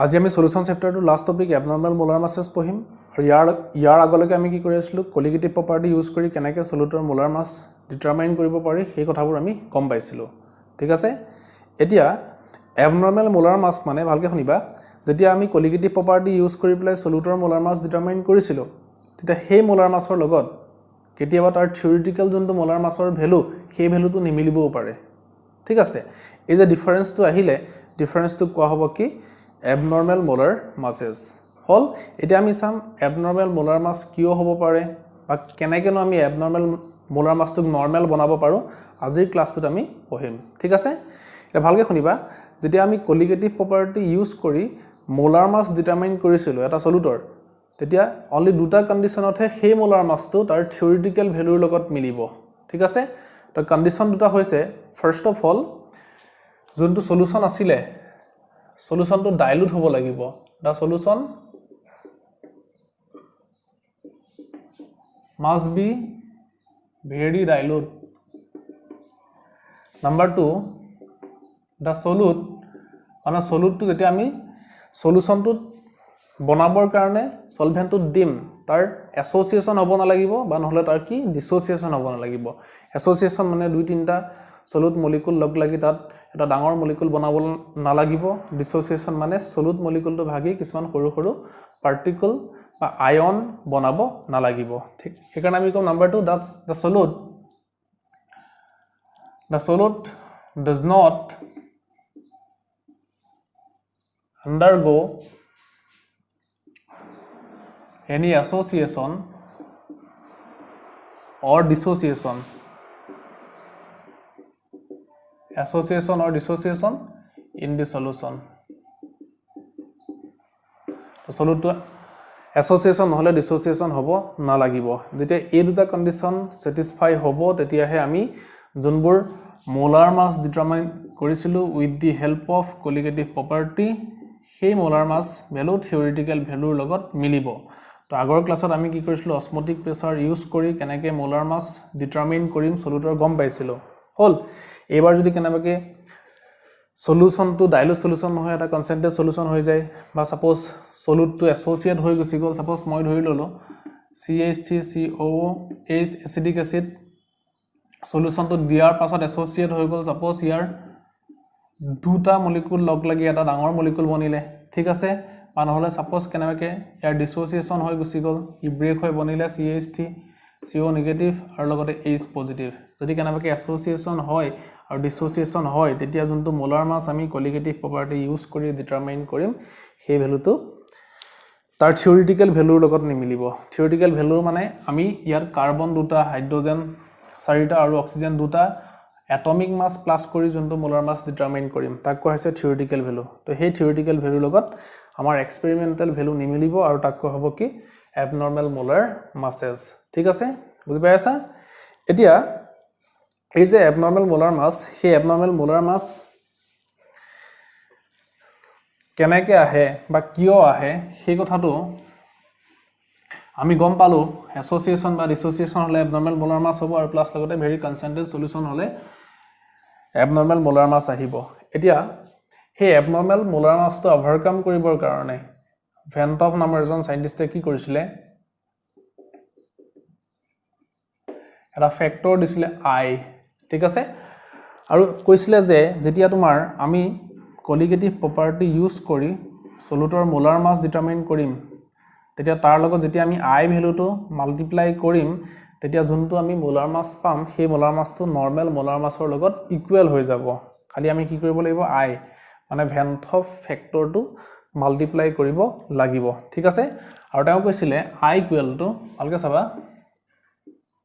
আজি আমি সলিউশন চ্যাপ্টাৰটো last topic abnormal molar masses পঢ়িম আৰু ইয়াৰ আগলৈকে আমি কি কৰি আছিলো কলিগেটিভ প্ৰপাৰ্টি ইউজ কৰি কেনেকৈ সলিউটৰ মোলাৰ মাছ ডিটাৰমাইন কৰিব পাৰি সেই কথাবোৰ আমি গম পাইছিলো ঠিক আছে এতিয়া এবনৰ্মেল মোলাৰ মাছ মানে ভালকে শুনিবা যেতিয়া আমি কলিগেটিভ প্ৰপাৰ্টি ইউজ কৰি পেলাই সলিউটৰ মোলাৰ মাছ ডিটাৰমাইন কৰিছিলো তেতিয়া সেই মোলাৰ মাছৰ লগত কেতিয়াবা তাৰ থিওৰিটিক্যাল যোনটো মোলাৰ মাছৰ ভ্যালু সেই ভ্যালুটো নিমিলিবও পাৰে ঠিক আছে এই যে ডিফাৰেন্সটো আহিলে ডিফাৰেন্সটো কোৱা হ'ব কি abnormal molar masses হল এটা আমি সাম abnormal molar mass কিয় হ'ব পাৰে বা কেনেকৈ আমি abnormal molar mass টো নৰমাল বনাব পাৰো আজিৰ ক্লাছটোত আমি পঢ়িম ঠিক আছে এটা ভালকে শুনিবা যেতিয়া আমি কলিগেটিভ প্ৰপাৰ্টি ইউজ কৰি মোলাৰ মাছ ডিটাৰমাইন কৰিছিলো এটা সলিউটৰ তেতিয়া অনলি দুটা কন্ডিশনতহে সেই মোলাৰ মাছটো তাৰ থিওৰিটিক্যাল ভ্যালুৰ লগত মিলিব ঠিক আছে তো কন্ডিশন দুটা হৈছে ফাৰ্স্ট অফ অল যোনটো সলিউশন আছিল solution to dilute hobo lagibo the solution must be very dilute number 2 the solute ana solute to jeti ami solution to bonabor karone solvent to dim tar association hobo na lagibo ba নহলে tar ki dissociation hobo na lagibo association mane দুই তিনটা solute molecule log lagi tat এটা ডাঙৰ molecule বনাব না লাগিব dissociation মানে solute মলিকুলটো ভাগি কিছুমান সৰু সৰু পাৰ্টিকল বা আয়ন বনাব না লাগিব ঠিক সেইকাৰণে আমি কম number 2 the solute does not undergo any association or dissociation or dissociation in the solution to solute association নহলে dissociation hobo na lagibo jete ei duta condition satisfy hobo tetia he ami junbur molar mass determine korisilu with the help of colligative property সেই molar mass value theoretical value logot milibo to agor classot ami ki korisilu osmotic pressure use kori kenake molar mass determine korim solutor gom paisilu hol এবাৰ যদি কেনেবাকে solution to dilute solution নহয় এটা concentrate solution হৈ যায় বা suppose solute two associate হৈ গছি গল suppose মই ধৰি ললো CH3COOH acidic acid solution to দিয়াৰ পাছত এসোসিয়েট হৈ গল সাপোজ ইয়াৰ দুটা মলিকুল লগ লাগি এটা ডাঙৰ মলিকুল বনিলে ঠিক আছে বা নহলে সাপোজ কেনেবাকে ইয়াৰ ডিসোসিয়েশন হৈ গছি গল ই ব্ৰেক হৈ বনিলে CH3 CO নেগেটিভ আৰু লগতে H পজিটিভ যদি কেনেবাকে এসোসিয়েশন হয় আৰু ডিসোসিয়েশন হয় তেতিয়া যোনটো মোলাৰ মাছ আমি কলিগেটিভ প্ৰপাৰ্টি ইউজ কৰি ডিটাৰমাইন কৰিম সেই ভ্যালুটো তাৰ থিওৰিটিক্যাল ভ্যালুৰ লগত নিমিলিব থিওৰিটিক্যাল ভ্যালু মানে আমি ইয়াৰ কাৰ্বন দুটা হাইড্ৰোজেন চাৰিটা আৰু অক্সিজেন দুটা এটমিক মাছ প্লাস কৰি যোনটো মোলাৰ মাছ ডিটাৰমাইন কৰিম তাক কোৱা হৈছে থিওৰিটিক্যাল ভ্যালু তো সেই থিওৰিটিক্যাল ভ্যালুৰ লগত আমাৰ এক্সপেৰিমেন্টাল ভ্যালু নিমিলিব আৰু তাক কোৱা হ'ব কি abnormal molar masses ঠিক আছে বুজি পাইছা এতিয়া এই যে abnormal molar mass সেই abnormal molar mass কেনেকৈ আহে বা কিয় আহে সেই কথাটো আমি গম পালো এসোসিয়েশন বা ডিসোসিয়েশন হলে abnormal molar mass হ'ব আৰু প্লাস লগতে ভেৰি কনসেন্ট্ৰেট সলিউশন হলে abnormal molar mass আহিব এতিয়া সেই abnormal molar mass টো ওভাৰকাম কৰিবৰ কাৰণে ভেন্টপ নামৰ এজন সাইন্টিস্টে কি কৰিছিলে এটা ফ্যাক্টৰ দিছিলে I ঠিক আছে আৰু কৈছিলে যে যেতিয়া তোমাৰ আমি কলিগেটিভ প্ৰপাৰ্টি ইউজ কৰি সলিউটৰ মোলাৰ মাছ ডিটাৰমাইন কৰিম তেতিয়া তাৰ লগত যেতিয়া আমি I ভ্যালুটো মাল্টিপ্লাই কৰিম তেতিয়া যোনটো আমি মোলাৰ মাছ পাম সেই মোলাৰ মাছটো নৰমাল মোলাৰ মাছৰ লগত ইকুৱেল হৈ যাব খালি আমি কি কৰিব লাগিব I মানে ভেন্টপ ফ্যাক্টৰটো মাল্টিপ্লাই কৰিব লাগিব ঠিক আছে আৰু তেওঁ কৈছিলে I ইকুৱেল টু ভালকে চাবা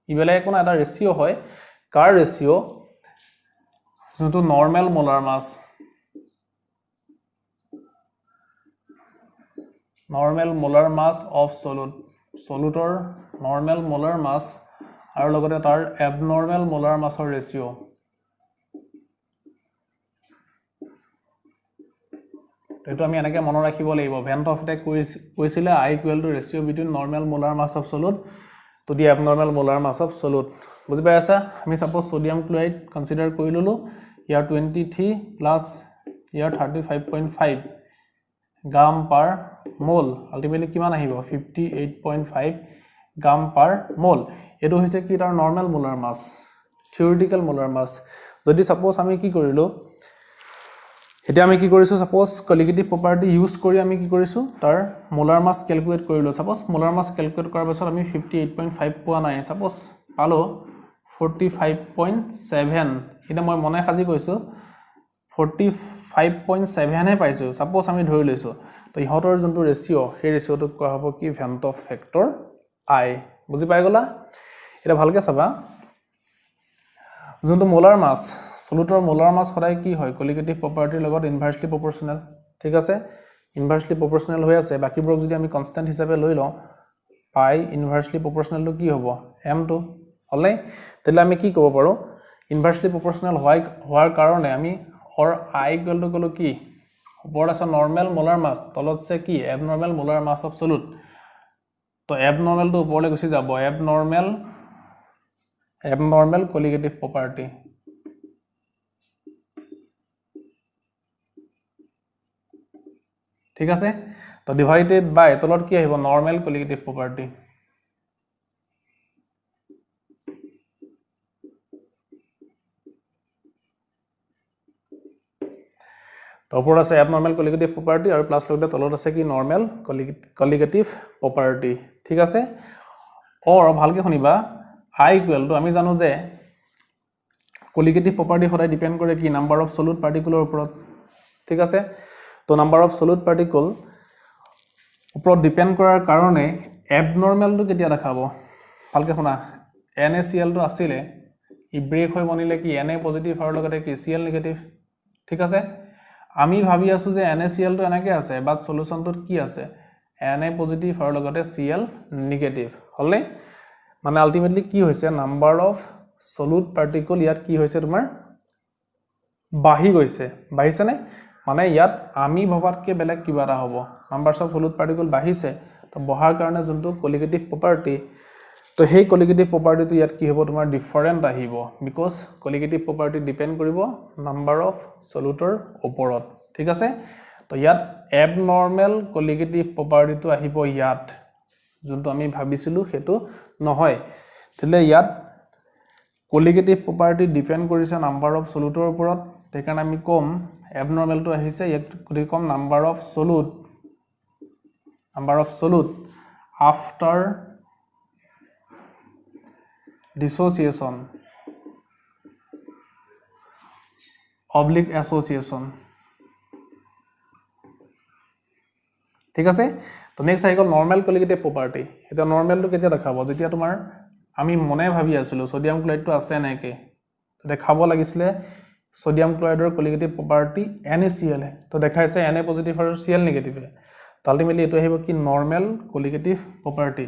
ইবেলে কোন এটা ৰেশিও হয় কাৰ ৰেশিও যোনটো নৰমাল মোলাৰ মাছ অফ সলিউটৰ নৰমাল মোলাৰ মাছ আৰু লগতে তাৰ এবনৰ্মেল মোলাৰ মাছৰ ৰেশিও এটো আমি এনেকৈ মনত ৰাখিব লাগিব ভেন্টফে কৈছিলে I equal to ratio between normal molar mass of solute to the abnormal molar mass of solute বুজি পাইছা আমি সাপোজ সোডিয়াম ক্লোৰাইড কনসিডাৰ কৰি ললো ইয়াৰ 23 প্লাস ইয়াৰ 35.5 গ্ৰাম পাৰ মোল আলটিমেটলি কিমান আহিব 58.5 গ্ৰাম পাৰ মোল এটো হৈছে কি তাৰ নৰমাল মোলাৰ মাস থিওৰিটিক্যাল মোলাৰ মাস যদি সাপোজ আমি কি কৰিলো এটা আমি কি কৰিছো সাপোজ কলিগেটিভ প্ৰপাৰ্টি ইউজ কৰি আমি কি কৰিছো তাৰ মোলাৰ মাস ক্যালকুলেট কৰিলো সাপোজ মোলাৰ মাস ক্যালকুলেট কৰাৰ পাছত আমি 58.5 পোৱা নাই সাপোজ পালো 45.7 এটা মই মনে খাজি কৈছো 45.7 হে পাইছো সাপোজ আমি ধৰি লৈছো তো ইহতৰ যোনটো ৰেশিও সেই ৰেশিওটো কোৱা হ'ব কি ভেন্ট অফ ফেক্টৰ আই বুজি পাই গলা এটা ভালকে চাবা যোনটো মোলাৰ মাস সলিউটৰ মোলাৰ মাস সদায় কি হয় কলিগেটিভ প্ৰপাৰ্টিৰ লগত ইনভাৰ্সলি প্ৰপৰ্শনাল ঠিক আছে ইনভাৰ্সলি প্ৰপৰ্শনাল হৈ আছে বাকিবোৰক যদি আমি কনস্ট্যান্ট হিচাপে লৈ লওঁ পাই ইনভাৰ্সলি প্ৰপৰ্শনালটো কি হ'ব m টো হলে তেলে আমি কি ক'ব পাৰো ইনভাৰ্সলি প্ৰপৰ্শনাল হোৱাৰ কাৰণে আমি or I equal to গলো কি ওপৰত আছে নৰমাল মোলাৰ মাস তলত আছে কি এবনৰমাল মোলাৰ মাস অফ সলিউট তো এবনৰমাল টো ওপৰলৈ গুছি যাব এবনৰমাল কলিগেটিভ প্ৰপাৰ্টি ঠিক আছে তো ডিভাইডেড বাই তলত কি আহিব নৰমাল কলিগেটিভ প্ৰপাৰ্টি তো ওপৰত আছে এবনৰমাল কলিগেটিভ প্ৰপাৰ্টি আৰু প্লাস লগতে তলত আছে কি নৰমাল কলিগেটিভ প্ৰপাৰ্টি ঠিক আছে or ভালকে শুনিবা I equal to আমি জানো যে কলিগেটিভ প্ৰপাৰ্টি সদায় ডিপেন্ড কৰে কি নাম্বাৰ অফ সলিউট পাৰ্টিকুলৰ ওপৰত ঠিক আছে তো নাম্বাৰ অফ সলিউট পাৰ্টিকল ওপৰত ডিপেন্ড কৰাৰ কাৰণে এবনৰমালটো কেতিয়া দেখাব ভালকে শুনা NaCl টো আছিল ই ব্ৰেক হৈ বনিলে কি Na পজিটিভ আৰু লগতে কি Cl নেগেটিভ ঠিক আছে আমি ভাবি আছো যে NaCl টো এনেকে আছে বাট সলিউশনটোত কি আছে Na পজিটিভ আৰু লগতে Cl নেগেটিভ হলে মানে আলটিমেটলি কি হৈছে নাম্বাৰ অফ সলিউট পাৰ্টিকল ইয়াত কি হৈছে তোমাৰ বাহি গৈছে বাহিছে নে মানে ইয়াত আমি ভবাতকে বেলেগ কিবা এটা হ'ব নাম্বাৰস অফ সলিউট পাৰ্টিকল বাহিছে তো বহাৰ কাৰণে যোনটো কলিগেটিভ প্ৰপাৰ্টি তো সেই কলিগেটিভ প্ৰপাৰ্টিটো ইয়াত কি হ'ব তোমাৰ ডিফাৰেন্ট আহিব বিকজ কলিগেটিভ প্ৰপাৰ্টি ডিপেন্ড কৰিব নাম্বাৰ অফ সলিউটৰ ওপৰত ঠিক আছে তো ইয়াত এবনৰমাল কলিগেটিভ প্ৰপাৰ্টিটো আহিব ইয়াত যোনটো আমি ভাবিছিলো হেতু নহয় তেলে ইয়াত কলিগেটিভ প্ৰপাৰ্টি ডিপেন্ড কৰিছে নাম্বাৰ অফ সলিউটৰ ওপৰত তেকাৰণে আমি কম এবনৰমাল টো আহিছে ইয়াত কোটি কম number of solute after dissociation oblique association ঠিক আছে তো নেক্সট আহি গল নৰমাল কলিগেটিভ প্ৰপাৰ্টি এটা নৰমালটো কেতিয়া দেখাব যেতিয়া তোমাৰ আমি মনে ভাবি আছিলো সোডিয়াম ক্লোৰাইডটো আছে নাকি তো দেখাব লাগিছিলে সোডিয়াম ক্লোৰাইডৰ কলিগেটিভ প্ৰপাৰ্টি NaCl তো দেখাইছে Na পজিটিভ আৰু Cl নেগেটিভ তো আলটিমেটলি এটো আহিব কি নৰমাল কলিগেটিভ প্ৰপাৰ্টি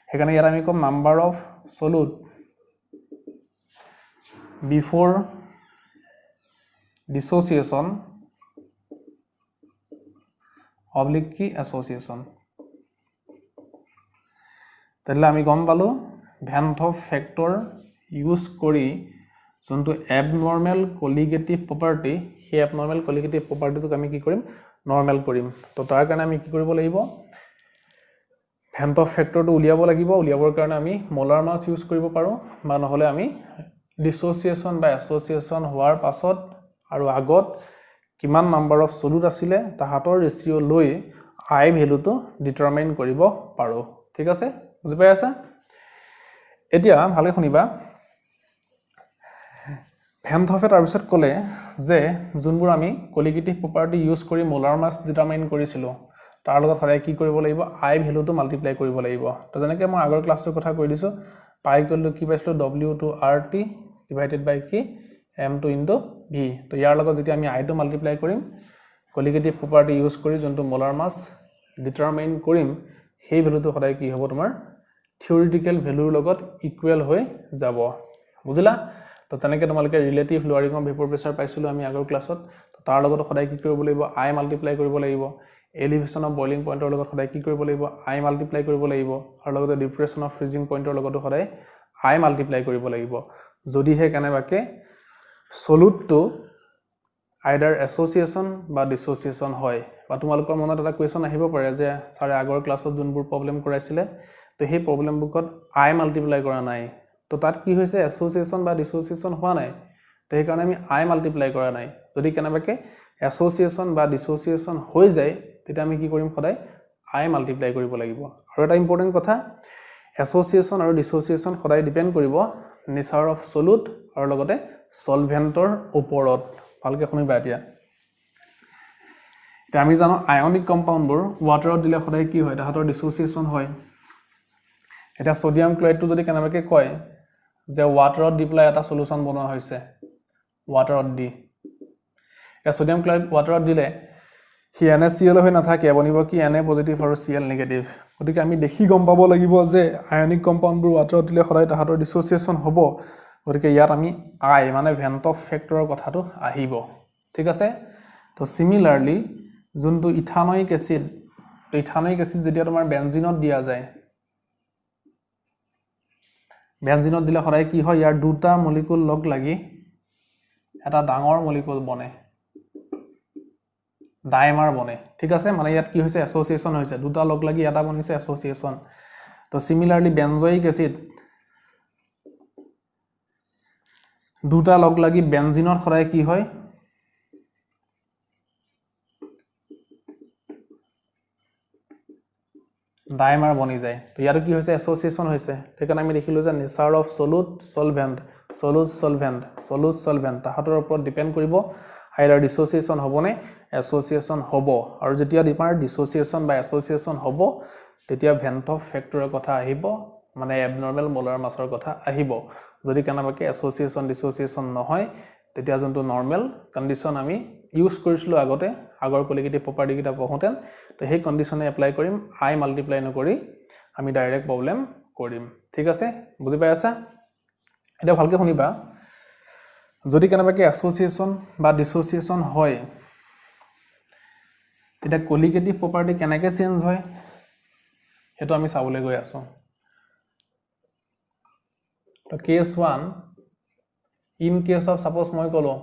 হেকাৰণে ইয়াত আমি কম number of solute before dissociation oblique কি association তাহলে আমি গম পালো ভেন্ট অফ ফেক্টৰ ইউজ কৰি যোনটো এবনৰমাল কলিগেটিভ প্ৰপাৰ্টি সেই এবনৰমাল কলিগেটিভ প্ৰপাৰ্টিটোক আমি কি কৰিম নৰমাল কৰিম তো তাৰ কাৰণে আমি কি কৰিব লাগিব ভেন্ট অফ ফেক্টৰটো উলিয়াব লাগিব উলিয়াবৰ কাৰণে আমি মোলাৰ মাস ইউজ কৰিব পাৰো বা নহলে আমি dissociation বা association হোৱাৰ পাছত আৰু আগত কিমান নাম্বাৰ অফ সলিউট আছিলে তাহাতৰ ৰেশিও লৈ I ভ্যালুটো ডিটাৰমাইন কৰিব পাৰো ঠিক আছে বুজি পাই আছা এতিয়া ভালে শুনিবা ভেন্ট অফে তাৰ পিছত ক'লে যে যোনবোৰ আমি কলিগেটিভ প্ৰপাৰ্টি ইউজ কৰি মোলাৰ মাস ডিটাৰমাইন কৰিছিলো তাৰ লগত সদায় কি কৰিব লাগিব I ভ্যালুটো মাল্টিপ্লাই কৰিব লাগিব তো যেনেকৈ মই আগৰ ক্লাছৰ কথা কৈ দিছো পাই ইকুৱেল কি পাইছিলো W to RT divided by কি m2 into v তো ইয়াৰ লগত যেতিয়া আমি I টো মাল্টিপ্লাই কৰিম কলিগেটিভ প্ৰপাৰ্টি ইউজ কৰি যোনটো মোলাৰ মাস ডিটাৰমাইন কৰিম সেই ভ্যালুটো সদায় কি হ'ব তোমাৰ থিওৰিটিক্যাল ভ্যালুৰ লগত ইকুৱেল হৈ যাব বুজিলা তো তেনেকৈ তোমালকে ৰিলেটিভ লোৱাৰিং অফ ভেপৰ প্ৰেছাৰ পাইছিলো আমি আগৰ ক্লাছত তো তাৰ লগত সদায় কি কৰিব লাগিব I মাল্টিপ্লাই কৰিব লাগিব এলিভেশন অফ বইলিং পইণ্টৰ লগত সদায় কি কৰিব লাগিব I মাল্টিপ্লাই কৰিব লাগিব আৰু লগতে ডিপ্ৰেছন অফ ফ্ৰিজিং পইণ্টৰ লগত সদায় I মাল্টিপ্লাই কৰিব লাগিব যদিহে কেনেবাকে সলিউটটো আইডাৰ এছ'চিয়েশ্যন বা ডিছ'চিয়েশ্যন হয় বা তোমালোকৰ মনত এটা কুৱেশ্যন আহিব পাৰে যে ছাৰে আগৰ ক্লাছত যোনবোৰ প্ৰব্লেম কৰাইছিলে তো সেই প্ৰব্লেম বুকত আই মাল্টিপ্লাই কৰা নাই তো তাত কি হৈছে এছ'চিয়েশ্যন বা ডিছ'চিয়েশ্যন হোৱা নাই তো সেইকাৰণে আমি আই মাল্টিপ্লাই কৰা নাই যদি কেনেবাকৈ এছ'চিয়েশ্যন বা ডিছ'চিয়েশ্যন হৈ যায় তেতিয়া আমি কি কৰিম সদায় আই মাল্টিপ্লাই কৰিব লাগিব আৰু এটা ইম্পৰ্টেণ্ট কথা এছ'চিয়েশ্যন আৰু ডিছ'চিয়েশ্যন সদায় ডিপেণ্ড কৰিব নেচাৰ অফ সলিউট আৰু লগতে সলভেণ্টৰ ওপৰত ভালকৈ শুনিবা এতিয়া আমি জানো আয়নিক কম্পাউণ্ডবোৰ ৱাটাৰত দিলে সদায় কি হয় তাহাঁতৰ ডিছ'চিয়েশ্যন হয় এটা সোডিয়াম ক্লৰাইডটো যদি কেনেবাকৈ কয় যে ৱাটাৰত দি পেলাই এটা সলিউশ্যন বনোৱা হৈছে ৱাটাৰত দি এটা সোডিয়াম ক্লৰাইড ৱাটাৰত দিলে সি NaCl হৈ নাথাকে বনিব কি Na পজিটিভ আৰু Cl নিগেটিভ গতিকে আমি দেখি গম পাব লাগিব যে আয়নিক কম্পাউণ্ডবোৰ ৱাটাৰত দিলে সদায় তাহাঁতৰ ডিছ'চিয়েশ্যন হ'ব গতিকে ইয়াত আমি আই মানে ভেন্ট অফ ফেক্টৰৰ কথাটো আহিব ঠিক আছে তো সিমিলাৰলি যোনটো ইথানয়িক এসিড তো ইথানয়িক এসিড যেতিয়া তোমাৰ বেনজিনত দিয়া যায় বেনজিনত দিলে সদায় কি হয় ইয়াৰ দুটা মলিকুল লগ লাগি এটা ডাঙৰ মলিকুল বনে ডাইমাৰ বনে ঠিক আছে মানে ইয়াত কি হৈছে এছ'চিয়েশ্যন হৈছে দুটা লগ লাগি এটা বনিছে এছ'চিয়েশ্যন তো সিমিলাৰলি বেনজয়িক এসিড দুটা লগ লাগি বেনজিনত সদায় কি হয় ডাইমাৰ বনি যায় তো ইয়াৰ কি হৈছে এছ'চিয়েশ্যন হৈছে সেইকাৰণে আমি দেখিলো যে nature of solute solvent solvent তাহাঁতৰ ওপৰত ডিপেণ্ড কৰিব আইডাৰ ডিছ'চিয়েশ্যন হ'বনে এছ'চিয়েশ্যন হ'ব আৰু যেতিয়া ডিপাৰ ডিছ'চিয়েশ্যন বা এছ'চিয়েশ্যন হ'ব তেতিয়া ভেন্ট অফ ফেক্টৰৰ কথা আহিব মানে এবনৰ্মেল মোলাৰ মাছৰ কথা আহিব যদি কেনেবাকৈ এছ'চিয়েশ্যন ডিছ'চিয়েশ্যন নহয় তেতিয়া যোনটো নৰ্মেল কণ্ডিশ্যন আমি ইউজ কৰিছিলো আগতে আগৰ কলিগেটিভ প্ৰপাৰ্টি কিটা পঢ়োতেন তো সেই কণ্ডিশ্যনে এপ্লাই কৰিম আই মাল্টিপ্লাই নকৰি আমি ডাইৰেক্ট প্ৰব্লেম কৰিম ঠিক আছে বুজি পাই আছা এটা ভালকৈ শুনিবা যদি কেনেবাকৈ এছ'চিয়েশ্যন বা ডিছ'চিয়েশ্যন হয় তেতিয়া কলিগেটিভ প্ৰপাৰ্টি কেনেকৈ চেঞ্জ হয় সেইটো আমি চাবলৈ গৈ আছো তো case 1 in case of suppose মই কলো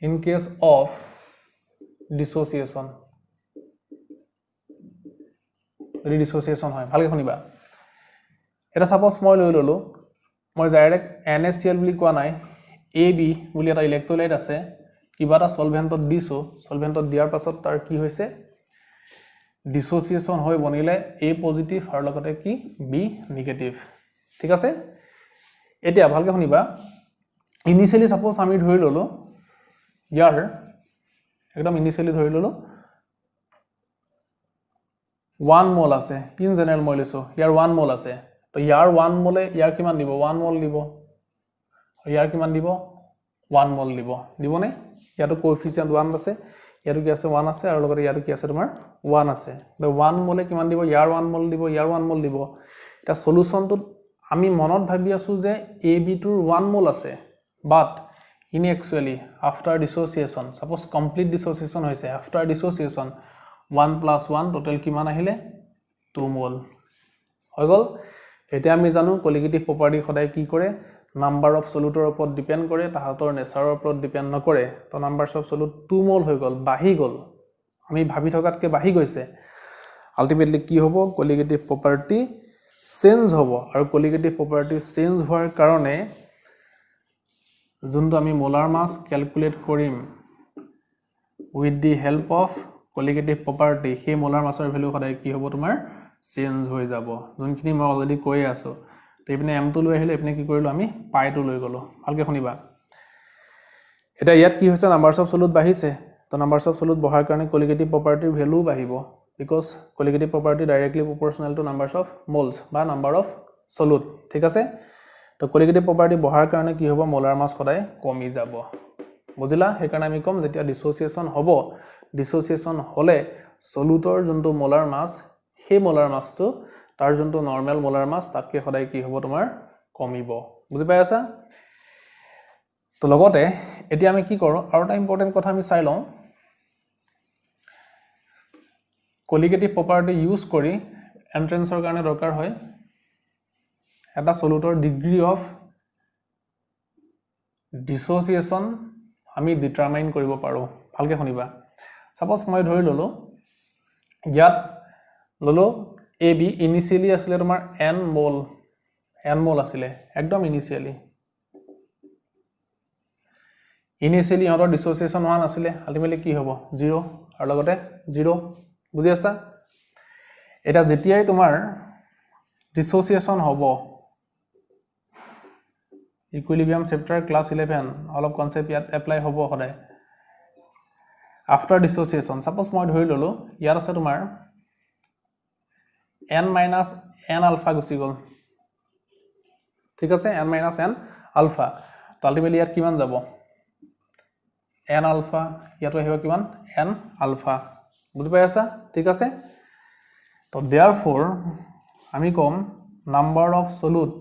in case of dissociation যদি dissociation হয় ভালকৈ শুনিবা এটা সাপোজ মই লৈ ললো মই ডাইৰেক্ট NaCl বুলি কোৱা নাই AB বুলি এটা ইলেক্ট্ৰোলাইট আছে কিবা এটা সলভেন্টত দিছো সলভেন্টত দিয়াৰ পাছত তাৰ কি হৈছে dissociation হৈ বনিলে A পজিটিভ আৰু লগতে কি B নিগেটিভ ঠিক আছে এতিয়া ভালকৈ শুনিবা ইনিশিয়ালি সাপোজ আমি ধৰি ললো ইয়াৰ একদম ইনিশিয়ালি ধৰি ললো 1 মোল আছে ইন জেনাৰেল মই লৈছো ইয়াৰ 1 মোল আছে তো ইয়াৰ 1 মোলে ইয়াৰ কিমান দিব 1 মোল দিব ইয়াৰ কিমান দিব 1 মোল দিবনে ইয়াটো কোএফিচিয়েন্ট 1 আছে ইয়াটো কি আছে 1 আছে আৰু লগতে ইয়াটো কি আছে তোমাৰ 1 আছে তো 1 মোলে কিমান দিব ইয়াৰ 1 মোল দিব ইয়াৰ 1 মোল দিব এটা সলিউশনটো আমি মনত ভাবি আছো যে AB টোৰ 1 মোল আছে বাট in actually after dissociation suppose complete dissociation hoise after dissociation 1 plus 1 total kiman ahile 2 mol hoy gol eta ami janu colligative property khodai ki kore number of solute or upor depend kore tahator nature upor depend na kore to numbers of solute 2 mol hoy gol bahi gol ami bhabi thokatke bahi goise ultimately ki hobo colligative property change hobo aru colligative property change hoar karone যোনটো আমি molar মাস calculate কৰিম with the help of colligative property সেই molar মাসৰ value সদায় কি হ'ব তোমাৰ change হৈ যাব যোনখিনি মই অলৰেডি কৈ আছো তো ইপিনে m টো লৈ আহিলে ইপিনে কি কৰিলো আমি পাই টো লৈ গলো ভালকৈ শুনিবা এটা ইয়াত কি হৈছে নাম্বাৰস অফ সলিউট বাঢ়িছে তো নাম্বাৰস অফ সলিউট বঢ়াৰ কাৰণে কলিগেটিভ প্ৰপাৰ্টিৰ ভ্যালু বাঢ়িব because colligative property directly proportional to numbers of moles বা নাম্বাৰ অফ সলিউট ঠিক আছে তো কলিগেটিভ প্ৰপাৰ্টি বঢ়াৰ কাৰণে কি হ'ব মোলাৰ মাস সদায় কমি যাব বুজিলা সেই কাৰণে আমি কম যেতিয়া ডিছ'চিয়েশ্যন হ'ব ডিছ'চিয়েশ্যন হলে সলিউটৰ যোনটো মোলাৰ মাস সেই মোলাৰ মাসটো তাৰ যোনটো নৰমাল মোলাৰ মাস তাতকে সদায় কি হ'ব তোমাৰ কমিব বুজি পাই আছা তো লগতে এতিয়া আমি কি কৰো আৰু এটা ইম্পৰ্টেন্ট কথা আমি চাই লওঁ কলিগেটিভ প্ৰপাৰ্টি ইউজ কৰি এন্ট্ৰেন্সৰ কাৰণে দৰকাৰ হয় এটা সলিউটৰ ডিগ্ৰী অফ ডিছ'চিয়েশ্যন আমি ডিটাৰমাইন কৰিব পাৰোঁ ভালকৈ শুনিবা সাপোজ মই ধৰি ললো ইয়াত ললো এ বি ইনিশিয়ালি আছিলে তোমাৰ n মোল আছিলে একদম ইনিশিয়ালি ইহঁতৰ ডিসোসিয়েশন হোৱা নাছিলে আলটিমেটলি কি হ'ব 0 আৰু লগতে 0 বুজি আছা এটা যেতিয়াই তোমাৰ ডিসোসিয়েশন হ'ব ইকুইলিব্ৰিয়াম চেপ্টাৰ ক্লাস 11 অলপ কনসেপ্ট ইয়াত এপ্লাই হ'ব সদায় আফটাৰ ডিসোসিয়েশন সাপোজ মই ধৰি ললো ইয়াত আছে তোমাৰ n minus n alpha গুচি গল ঠিক আছে n minus n alpha তো আলটিমেটলি ইয়াত কিমান যাব n alpha ইয়াতো আহিব কিমান n alpha বুজি পাই আছা ঠিক আছে তো therefore আমি কম number of solute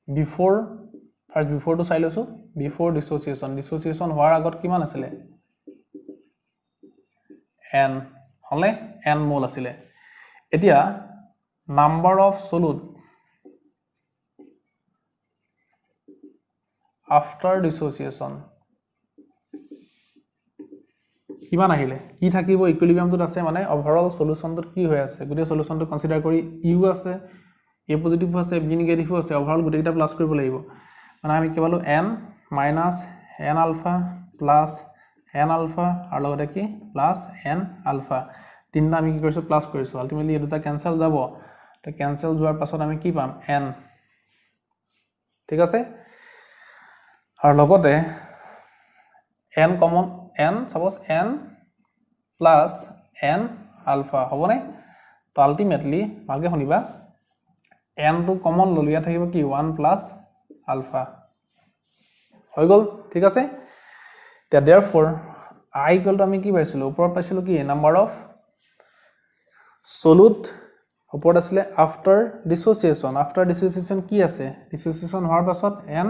before to চাই লৈছো before dissociation হোৱাৰ আগত কিমান আছিলে n হলে n মোল আছিলে এতিয়া number of solute after dissociation কিমান আহিলে ই থাকিব ইকুইলিব্ৰিয়ামটোত আছে মানে ওভাৰঅল সলিউশনটোত কি হৈ আছে গোটেই সলিউশনটো কনসিডাৰ কৰি ইউ আছে এ পজিটিভ আছে বি নেগেটিভ আছে ওভাৰঅল গোটেইটা প্লাস কৰিব লাগিব মানে আমি কি পালো n minus n alpha plus n alpha আৰু লগতে কি plus n alpha তিনটা আমি কি কৰিছো প্লাস কৰিছো আলটিমেটলি এই দুটা ক্যান্সেল যাব তো ক্যান্সেল যোৱাৰ পাছত আমি কি পাম n ঠিক আছে আৰু লগতে n common n suppose n plus n alpha হবনে তো আলটিমেটলি ভালকে শুনিবা n তো কমন ললো ইয়া থাকিব কি 1 plus alpha হৈ গল ঠিক আছে তে therefore I equal to আমি কি পাইছিলো ওপৰত পাইছিলো কি নাম্বাৰ অফ solute ওপৰত আছিল after dissociation কি আছে dissociation হোৱাৰ পাছত n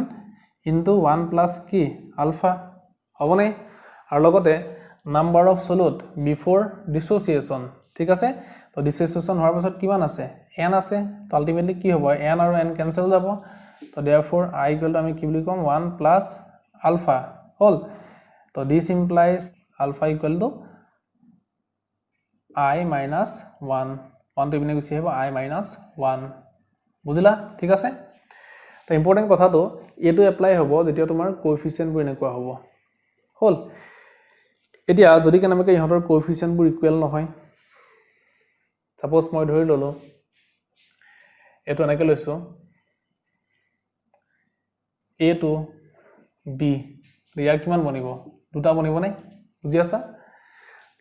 into 1 plus কি alpha হবনে আৰু লগতে number of solute before dissociation ঠিক আছে তো dissociation হোৱাৰ পাছত কিমান আছে n আছে তো আলটিমেটলি কি হ'ব n আৰু n ক্যান্সেল যাব তো therefore I equal to আমি কি বুলি কম 1 plus alpha হল তো this implies alpha equal to I minus 1 তো ইপিনে গুচি আহিব I minus 1 বুজিলা ঠিক আছে তো ইম্পৰ্টেন্ট কথাটো এটো এপ্লাই হ'ব যেতিয়া তোমাৰ কোএফিচিয়েন্ট বোৰ এনেকুৱা হ'ব হল এতিয়া যদি কেনেবাকে ইহঁতৰ কোএফিচিয়েন্ট বোৰ ইকুৱেল নহয় সাপোজ মই ধৰি ললো এটো এনেকৈ লৈছো a to b ইয়াৰ কিমান বনিব দুটা বনিব নাই বুজি আছা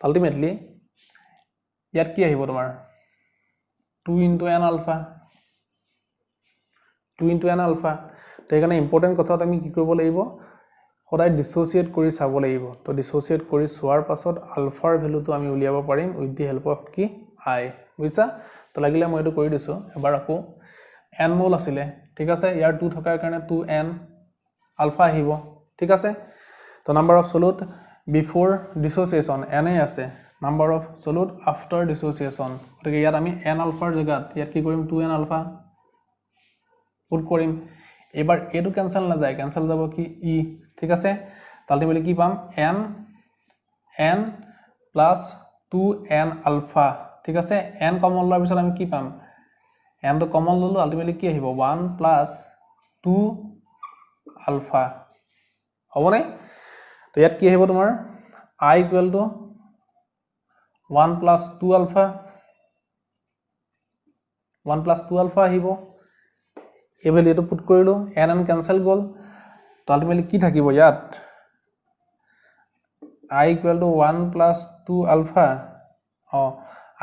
আলটিমেটলি ইয়াত কি আহিব তোমাৰ 2 into n alpha তো এখানে ইম্পৰ্টেন্ট কথা আমি কি কৰিব লাগিব সদায় ডিসোসিয়েট কৰি চাব লাগিব তো ডিসোসিয়েট কৰি সোৱাৰ পাছত আলফাৰ ভ্যালুটো আমি উলিয়াব পাৰিম উইথ দি হেল্প অফ কি i বুজিছা তো লাগিলে মই এটো কৰি দিছো এবাৰ আকৌ n মোল আছিল ঠিক আছে ইয়াৰ 2 থকাৰ কাৰণে 2n alpha আহিব ঠিক আছে তো number of solute before dissociation n আছে number of solute after dissociation গতিকে ইয়াত আমি n alpha ৰ জায়গাত ইয়াত কি কৰিম 2n alpha পুট কৰিম এবাৰ এটো ক্যান্সেল না যায় ক্যান্সেল যাব কি ই ঠিক আছে আলটিমেটলি কি পাম n plus 2n alpha ঠিক আছে n কমন লোৱাৰ পিছত আমি কি পাম n তো কমন ললো আলটিমেটলি কি আহিব 1 plus 2 alpha হবনে তো ইয়াত কি আহিব তোমাৰ I equal to 1 plus 2 alpha আহিব এই ভ্যালু এটো পুট কৰিলো n ক্যান্সেল গল তো আলটিমেটলি কি থাকিব ইয়াত I equal to 1 plus 2 alpha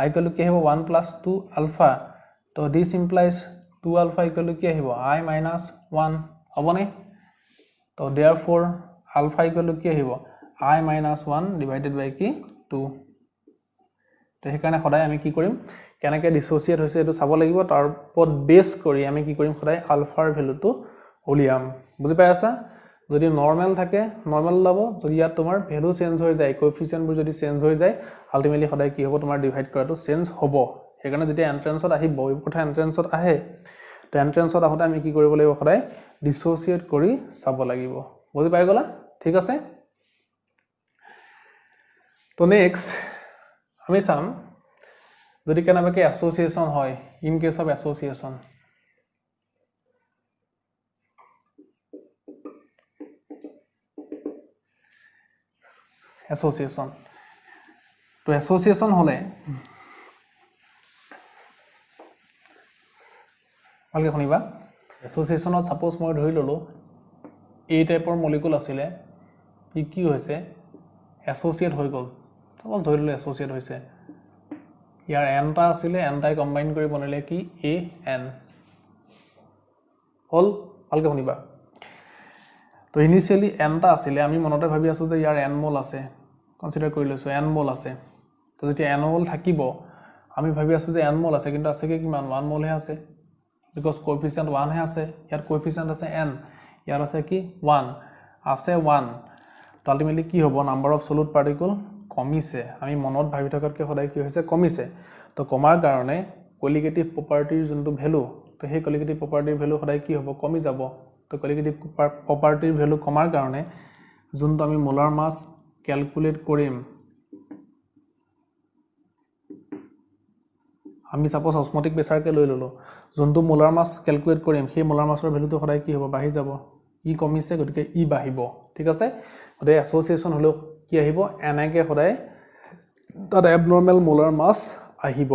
I equal to কি আহিব 1 plus 2 alpha তো this implies 2 alpha equal to কি আহিব I minus 1 হবনে তো therefore alpha equal to কি আহিব I minus 1 divided by কি 2 তো হেকাৰণে সদায় আমি কি কৰিম কেনেকে ডিসোসিয়েট হৈছে এটো চাব লাগিব তাৰ ওপৰত বেস কৰি আমি কি কৰিম সদায় আলফাৰ ভ্যালুটো উলিয়াম বুজি পাই আছা যদি নৰমাল থাকে নৰমাল লব যদি ইয়াত তোমাৰ ভ্যালু চেঞ্জ হৈ যায় কোএফিচিয়েন্ট বোৰ যদি চেঞ্জ হৈ যায় আলটিমেটলি সদায় কি হ'ব তোমাৰ ডিভাইড কৰাটো চেঞ্জ হ'ব হেকাৰণে যেতিয়া এন্ট্ৰেন্সত আহিব এই কথা এন্ট্ৰেন্সত আহে তো এন্ট্ৰেন্সত আহোঁতে আমি কি কৰিব লাগিব সদায় ডিসোসিয়েট কৰি চাব লাগিব বুজি পাই গলা ঠিক আছে তো নেক্সট আমি চাম যদি কেনেবাকে এসোসিয়েশন হয় in case of association association তো এসোসিয়েশন হলে ভালকে শুনিবা এসোসিয়েশনত সাপোজ মই ধৰি ললো এই টাইপৰ মলিকুল আছিলে ই কি হৈছে এসোসিয়েট হৈ গল সাপোজ ধৰি ললো এসোসিয়েট হৈছে ইয়াৰ এনটা আছিলে এনটাই কম্বাইন কৰি বনালে কি এ এন হল ভালকে শুনিবা তো ইনিশিয়ালি এনটা আছিলে আমি মনতে ভাবি আছো যে ইয়াৰ এন মোল আছে কনসিডাৰ কৰি লৈছো এন মোল আছে তো যেতিয়া এন মোল থাকিব আমি ভাবি আছো যে এন মোল আছে কিন্তু আছে কি কিমান 1 মোল হে আছে বিকজ কোএফিচিয়েন্ট 1 হে আছে ইয়াৰ কোএফিচিয়েন্ট আছে n ইয়াৰ আছে কি 1 আছে 1 তো আলটিমেটলি কি হ'ব নাম্বার অফ সলিড পার্টিকল কমিছে আমি মনত ভাবি থকাতকে সদায় কি হৈছে কমিছে তো কমাৰ কাৰণে কোলিগেটিভ প্ৰপাৰ্টিৰ যোনটো ভ্যালু তো সেই কোলিগেটিভ প্ৰপাৰ্টিৰ ভ্যালু সদায় কি হ'ব কমি যাব তো কোলিগেটিভ প্ৰপাৰ্টিৰ ভ্যালু কমাৰ কাৰণে যোনটো আমি মোলাৰ মাস ক্যালকুলেট কৰিম আমি সাপোজ অসমটিক প্ৰেসাৰকে লৈ ললো যোনটো মোলাৰ মাস ক্যালকুলেট কৰিম সেই মোলাৰ মাসৰ ভ্যালুটো সদায় কি হ'ব বাঢ়ি যাব ই কমিছে গতিকে ই বাঢ়িব ঠিক আছে গতিকে এসোসিয়েশন হলো কি আহিব এনেকে সদায় তাত এবনৰ্মেল মোলাৰ মাস আহিব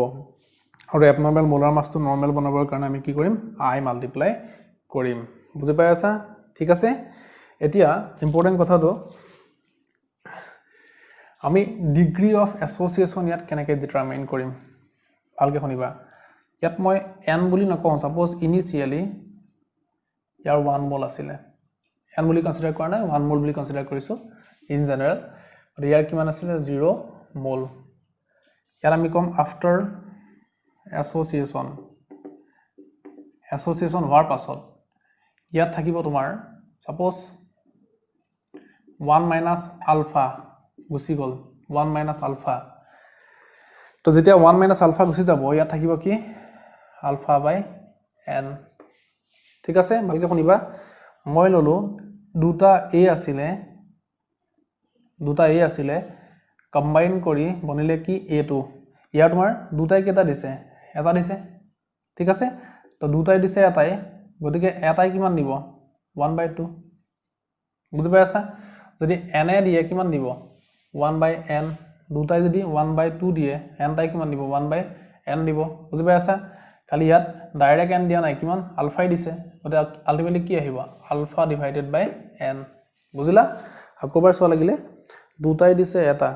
আৰু এবনৰ্মেল মোলাৰ মাসটো নৰ্মেল বনাবৰ কাৰণে আমি কি কৰিম i মাল্টিপ্লাই কৰিম বুজি পাই আছা ঠিক আছে এতিয়া ইম্পৰ্টেন্ট কথাটো আমি ডিগ্ৰী অফ এসোসিয়েশন ইয়াত কেনেকৈ ডিটাৰমাইন কৰিম ভালকে শুনিবা ইয়াত মই n বুলি নকওঁ সাপোজ ইনিশিয়ালি ইয়াৰ 1 মোল আছিলে n বুলি কনসিডাৰ কৰা নাই 1 মোল বুলি কনসিডাৰ কৰিছো ইন জেনাৰেল আৰু ইয়াৰ কিমান আছিলে 0 মোল ইয়াৰ আমি কম আফটাৰ এসোসিয়েশন হোৱাৰ পাছত ইয়াত থাকিব তোমাৰ সাপোজ 1 মাইনাস আলফা গুছি গল 1 মাইনাস আলফা তো যেতিয়া 1 মাইনাস আলফা গুছি যাব ইয়াত থাকিব কি আলফা বাই n ঠিক আছে ভালকে শুনিবা মই ললো দুটা a আছিলে কম্বাইন কৰি বনিলে কি a2 ইয়াৰ তোমাৰ দুটাই কেটা দিছে এটা দিছে ঠিক আছে তো দুটাই দিছে এটাই গতিকে এটাই কিমান দিব 1/2 বুজি পাই আছা যদি n এ দিয়ে কিমান দিব 1/n দুটাই যদি 1/2 দিয়ে n টাই কিমান দিব 1/n দিব বুজি পাই আছা খালি ইয়াত ডাইৰেক্ট n দিয়া নাই কিমান আলফাই দিছে গতে আলটিমেটলি কি আহিব আলফা ডিভাইডেড বাই n বুজিলা আকবাৰ চোৱা লাগিলে দুটাই দিছে এটা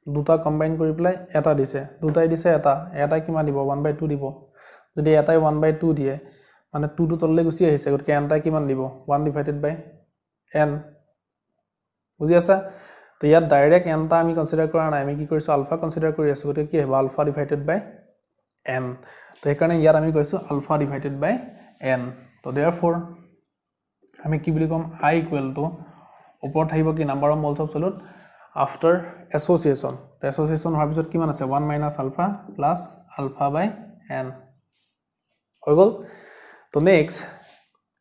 দুটা কম্বাইন কৰি প্লাই এটা দিছে দুটাই দিছে এটা কিমান দিব 1/2 দিব যদি এটাই 1/2 দিয়ে মানে 2 টো তললে গুছি আহিছে গতে n টাই কিমান দিব 1 ডিভাইডেড বাই n বুজি আছা তো ইয়াত ডাইৰেক্ট n টা আমি কনসিডাৰ কৰা নাই আমি কি কৰিছো আলফা কনসিডাৰ কৰি আছো গতে কি হ'ব আলফা ডিভাইডেড বাই n তো একাৰণে ইয়াত আমি কৈছো আলফা ডিভাইডেড বাই n তো देयरफॉर আমি কি বুলি কম i ইকুৱেল টু ওপৰত থাকিব কি number of moles of solid after association তো এসোসিয়েশন হোৱাৰ পিছত কিমান আছে 1 minus alpha plus alpha by n হৈ গল তো নেক্সট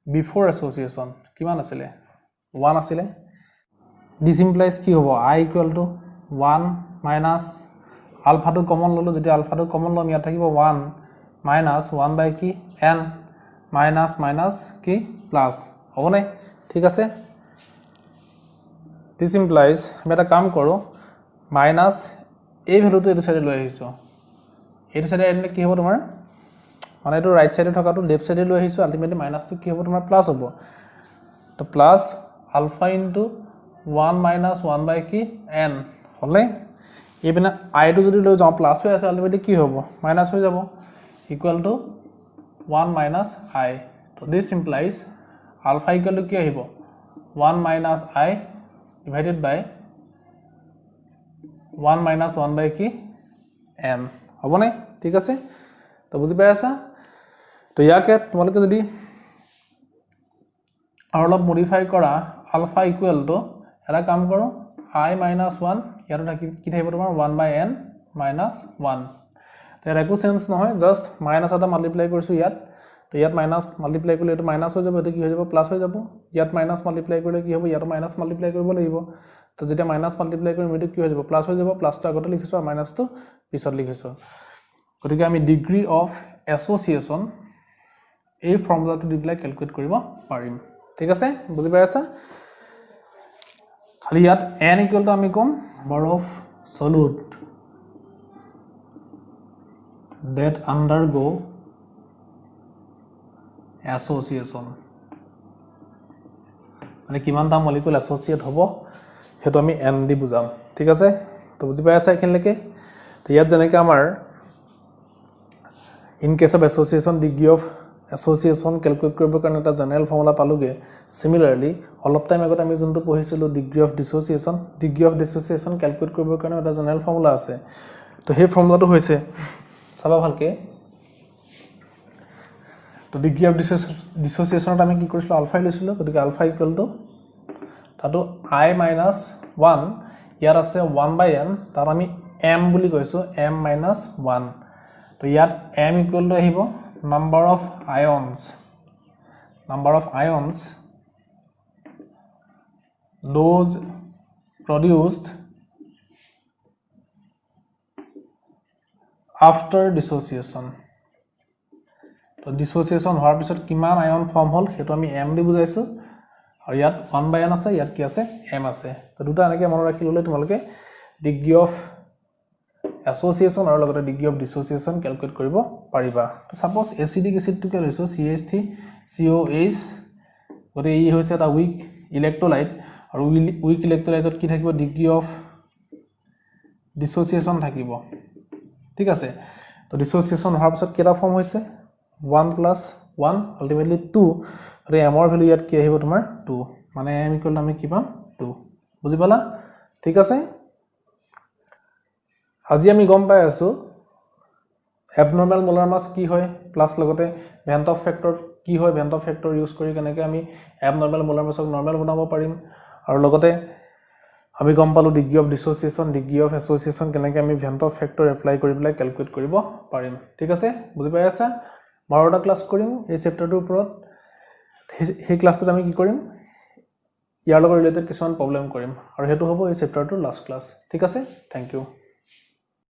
বিফোৰ এসোসিয়েশন কিমান আছিল 1 আছিল দিস ইমপ্লাইজ কি হ'ব i ইকুৱেল টু 1 মাইনাস আলফাটো কমন ললো যদি আলফাটো কমন লম ইয়াত থাকিব 1 মাইনাস 1 বাই কি n মাইনাস মাইনাস কি প্লাস হ'ব নাই ঠিক আছে দিস ইমপ্লাইজ আমি এটা কাম কৰো মাইনাস এই ভ্যালুটো এটো সাইডে লৈ আহিছো এটো সাইডে এনে কি হ'ব তোমাৰ মানে এটো ৰাইট সাইডে থকাটো লেফট সাইডে লৈ আহিছো আলটিমেটলি মাইনাসটো কি হ'ব তোমাৰ প্লাস হ'ব তো প্লাস আলফা ইনটু 1 মাইনাস 1 বাই কি n হলে এবিনা i টো যদি লৈ যাও প্লাস হৈ আছে আলটিমেটলি কি হ'ব মাইনাস হৈ যাব ইকুৱেল টু 1 minus I তো this implies alpha equal to কি আহিব 1 minus I divided by 1 minus 1 by কি n হ'ব নাই ঠিক আছে তো বুজি পাই আছা তো ইয়াকে তোমালোকে যদি আৰু অলপ মডিফাই কৰা আলফা ইকুৱেল টু এটা কাম কৰো I minus 1 ইয়াৰ কি থাকিব তোমাৰ 1 by n minus 1 তো একো সেন্স নহয় জাস্ট মাইনাস এটা মাল্টিপ্লাই কৰিছো ইয়াত তো ইয়াত মাইনাছ মাল্টিপ্লাই কৰিলে এটো মাইনাছ হৈ যাব এটো কি হৈ যাব প্লাছ হৈ যাব ইয়াত মাইনাছ মাল্টিপ্লাই কৰিলে কি হ'ব ইয়াত মাইনাছ মাল্টিপ্লাই কৰিব লাগিব তো যেতিয়া মাইনাছ মাল্টিপ্লাই কৰিম এটো কি হৈ যাব প্লাছ হৈ যাব প্লাছটো আগতে লিখিছো আৰু মাইনাছটো পিছত লিখিছো গতিকে আমি ডিগ্ৰী অফ এছ'চিয়েচন এই ফৰ্মুলাটো দি পেলাই ক্যালকুলেট কৰিব পাৰিম ঠিক আছে বুজি পাই আছা খালি ইয়াত n ইকুৱেল টু আমি কম number of solute that undergo association মানে কিমানটা মলিকুল এছ'চিয়েট হ'ব হেতু আমি n দি বুজাম ঠিক আছে তো বুজি পাই আছা এখিনলৈকে তো ইয়াত যেনেকৈ আমাৰ in case of association degree of association calculate কৰিবৰ কাৰণে এটা জেনাৰেল ফৰ্মুলা পালোগে similarly অলপ টাইম আগত আমি যোনটো পঢ়িছিলো degree of dissociation calculate কৰিবৰ কাৰণে এটা জেনাৰেল ফৰ্মুলা আছে তো সেই ফৰ্মুলাটো হৈছে চাবা ভালকে তো degree of dissociation আমি কি কৰিছিলো আলফা লৈছিলো গতিকে আলফা ইকুৱেল টু তাতো i - 1 ইয়াৰ আছে 1/n তাৰ আমি m বুলি কৈছো m - 1 তো ইয়াত m ইকুৱেল টু আহিব number of ions those produced after dissociation তো dissociation হোৱাৰ পিছত কিমান আয়ন ফৰ্ম হ'ল হেতু আমি m দি বুজাইছো আৰু ইয়াত 1/n আছে ইয়াত কি আছে m আছে তো দুটা এনেকৈ মনত ৰাখি ললে তোমালোকে ডিগ্ৰী অফ association আৰু লগতে ডিগ্ৰী অফ dissociation ক্যালকুলেট কৰিব পাৰিবা তো সাপোজ এসিডিক এসিডটো কে লৈছো CH3 COH গতে ই হৈছে এটা উইক ইলেক্ট্ৰোলাইট আৰু উইক ইলেক্ট্ৰোলাইটত কি থাকিব ডিগ্ৰী অফ dissociation থাকিব ঠিক আছে তো dissociation হোৱাৰ পিছত কেটা ফৰ্ম হৈছে 1 + 1 আলটিমেটলি 2 আৰু m ৰ ভ্যালু ইয়াত কি আহিব তোমাৰ 2 মানে m ইকুৱেল আমি কি পাম 2 বুজি পালা ঠিক আছে আজি আমি গম পাই আছো abnormal molar mass কি হয় প্লাস লগতে ভেন্ট অফ ফ্যাক্টৰ কি হয় ভেন্ট অফ ফ্যাক্টৰ ইউজ কৰি কেনেকৈ আমি abnormal molar mass নৰমাল বনাব পাৰিম আৰু লগতে আমি গম পালো degree of dissociation degree of association কেনেকৈ আমি ভেন্ট অফ ফ্যাক্টৰ এপ্লাই কৰি পেলাই ক্যালকুলেট কৰিব পাৰিম ঠিক আছে বুজি পাই আছা মাৰটা ক্লাস কৰিম এই চেপ্টাৰটোৰ ওপৰত সেই ক্লাসটোত আমি কি কৰিম ইয়াৰ লগত ৰিলেটেড কিছুমান প্ৰবলেম কৰিম আৰু হেতু হ'ব এই চেপ্টাৰটোৰ লাষ্ট ক্লাস ঠিক আছে থ্যাংক ইউ